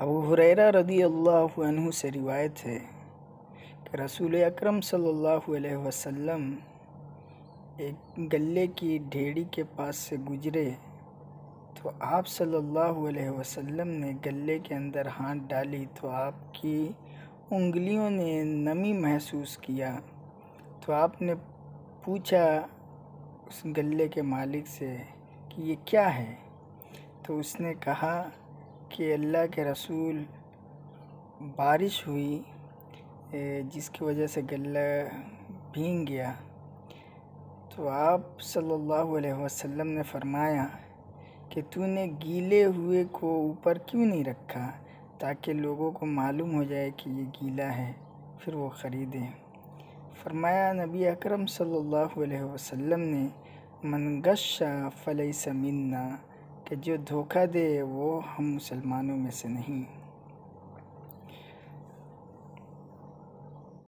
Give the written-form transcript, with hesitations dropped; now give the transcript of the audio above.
ابو ہریرہ رضی اللہ عنہ سے روایت ہے کہ رسول اکرم صلی اللہ علیہ وسلم ایک گلے کی ڈھیڑی کے پاس سے گزرے تو آپ صلی اللہ علیہ وسلم نے گلے کے اندر ہاتھ ڈالی تو آپ کی انگلیوں نے نمی محسوس کیا تو آپ نے پوچھا اس گلے کے مالک سے کہ یہ کیا ہے؟ تو اس نے کہا کہ اللہ کے رسول بارش ہوئی جس کی وجہ سے گلہ بھیگ گیا۔ تو آپ صلی اللہ علیہ وسلم نے فرمایا کہ تو نے گیلے ہوئے کو اوپر کیوں نہیں رکھا تاکہ لوگوں کو معلوم ہو جائے کہ یہ گیلا ہے پھر وہ خریدیں۔ فرمایا نبی اکرم صلی اللہ علیہ وسلم نے من غش فلیس منا کہ جو دھوکہ دے وہ ہم مسلمانوں میں سے نہیں۔